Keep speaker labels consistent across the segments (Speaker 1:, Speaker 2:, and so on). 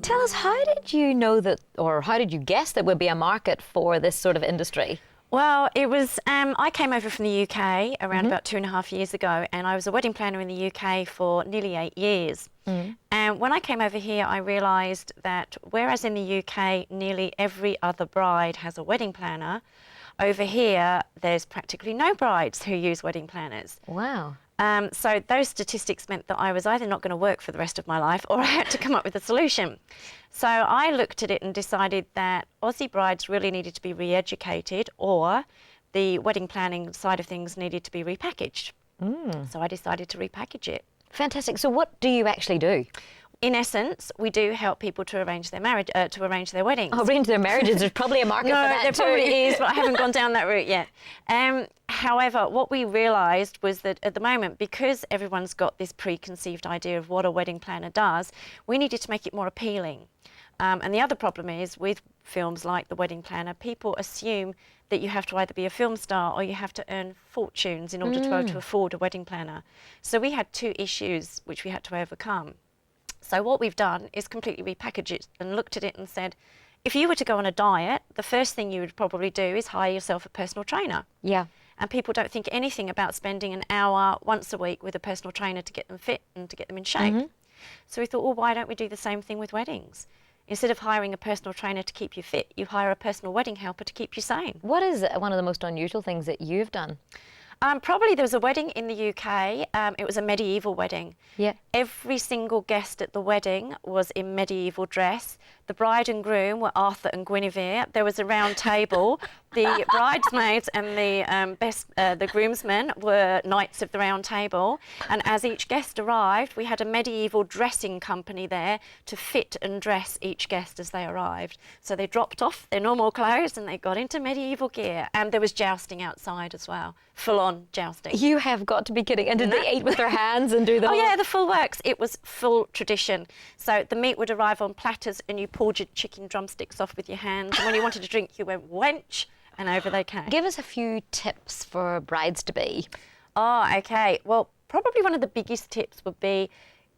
Speaker 1: Tell us, how did you know that, or how did you guess there would be a market for this sort of industry?
Speaker 2: Well, it was, I came over from the UK around about 2.5 years ago, and I was a wedding planner in the UK for nearly 8 years. And when I came over here, I realised that whereas in the UK nearly every other bride has a wedding planner, over here there's practically no brides who use wedding planners.
Speaker 1: Wow.
Speaker 2: So those statistics meant that I was either not going to work for the rest of my life or I had to come up with a solution. So I looked at it and decided that Aussie brides really needed to be re-educated, or the wedding planning side of things needed to be repackaged. So I decided to repackage it.
Speaker 1: Fantastic. So what do you actually do?
Speaker 2: In essence, we do help people to arrange their marriage, to arrange their weddings.
Speaker 1: Oh, arrange their marriages. There's probably a market for that
Speaker 2: there
Speaker 1: too.
Speaker 2: probably is, but I haven't gone down that route yet. However, what we realised was that at the moment, because everyone's got this preconceived idea of what a wedding planner does, we needed to make it more appealing. And the other problem is, with films like The Wedding Planner, people assume that you have to either be a film star or you have to earn fortunes in order to be able to afford a wedding planner. So we had two issues which we had to overcome. So what we've done is completely repackage it and looked at it and said, if you were to go on a diet, the first thing you would probably do is hire yourself a personal trainer.
Speaker 1: Yeah.
Speaker 2: And people don't think anything about spending an hour once a week with a personal trainer to get them fit and to get them in shape. So we thought, well, why don't we do the same thing with weddings? Instead of hiring a personal trainer to keep you fit, you hire a personal wedding helper to keep you sane.
Speaker 1: What is one of the most unusual things that you've done?
Speaker 2: Probably there was a wedding in the UK. It was a medieval wedding.
Speaker 1: Yeah.
Speaker 2: Every single guest at the wedding was in medieval dress. The bride and groom were Arthur and Guinevere. There was a round table. The bridesmaids and the groomsmen were knights of the round table. And as each guest arrived, we had a medieval dressing company there to fit and dress each guest as they arrived. So they dropped off their normal clothes and they got into medieval gear. And there was jousting outside as well. Full-on jousting.
Speaker 1: You have got to be kidding. And did they eat with their hands and do the
Speaker 2: Oh
Speaker 1: whole...
Speaker 2: yeah, the full works. It was full tradition. So the meat would arrive on platters and you pulled your chicken drumsticks off with your hands. And when you wanted a drink, you went wench, and over they came.
Speaker 1: Give us a few tips for brides-to-be.
Speaker 2: Oh, okay. Well, probably one of the biggest tips would be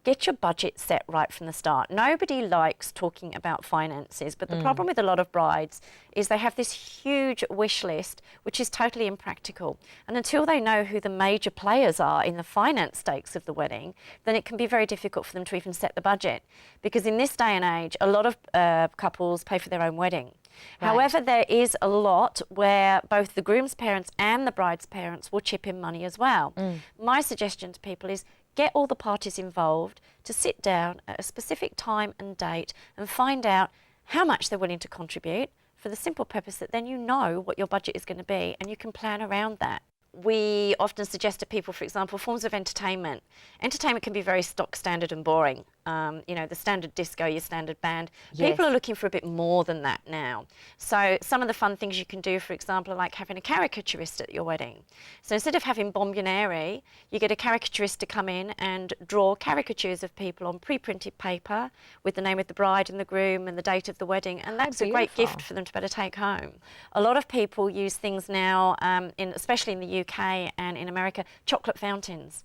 Speaker 2: get your budget set right from the start. Nobody likes talking about finances, but the problem with a lot of brides is they have this huge wish list, which is totally impractical. And until they know who the major players are in the finance stakes of the wedding, then it can be very difficult for them to even set the budget. Because in this day and age, a lot of couples pay for their own wedding. Right. However, there is a lot where both the groom's parents and the bride's parents will chip in money as well. My suggestion to people is get all the parties involved to sit down at a specific time and date and find out how much they're willing to contribute, for the simple purpose that then you know what your budget is going to be and you can plan around that. We often suggest to people, for example, forms of entertainment. Entertainment can be very stock standard and boring. You know, the standard disco, your standard band.
Speaker 1: Yes.
Speaker 2: People are looking for a bit more than that now. So some of the fun things you can do, for example, are like having a caricaturist at your wedding. So instead of having bombonera, you get a caricaturist to come in and draw caricatures of people on pre-printed paper with the name of the bride and the groom and the date of the wedding, and that's a great gift for them to better take home. A lot of people use things now, especially in the UK and in America, chocolate fountains.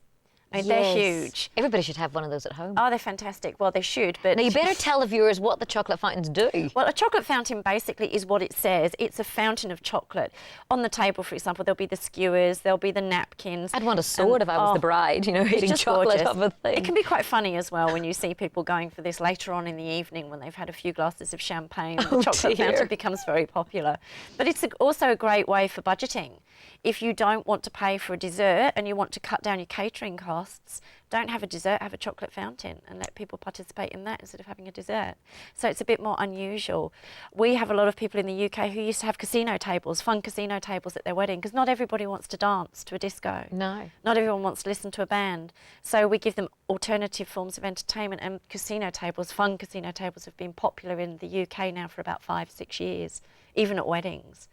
Speaker 2: I mean, they're huge.
Speaker 1: Everybody should have one of those at home.
Speaker 2: Oh, they're fantastic. Well, they should, but...
Speaker 1: Now, you better tell the viewers what the chocolate fountains do.
Speaker 2: Well, a chocolate fountain basically is what it says. It's a fountain of chocolate. On the table, for example, there'll be the skewers, there'll be the napkins.
Speaker 1: I'd want a sword if I was the bride, you know, eating chocolate off a thing.
Speaker 2: It can be quite funny as well when you see people going for this later on in the evening when they've had a few glasses of champagne. The chocolate fountain becomes very popular. But it's also a great way for budgeting. If you don't want to pay for a dessert and you want to cut down your catering costs, don't have a dessert, have a chocolate fountain and let people participate in that instead of having a dessert. So it's a bit more unusual. We have a lot of people in the UK who used to have casino tables, fun casino tables at their wedding, because not everybody wants to dance to a disco.
Speaker 1: No. Not
Speaker 2: everyone wants to listen to a band. So we give them alternative forms of entertainment, and casino tables, fun casino tables, have been popular in the UK now for about 5-6 years, even at weddings.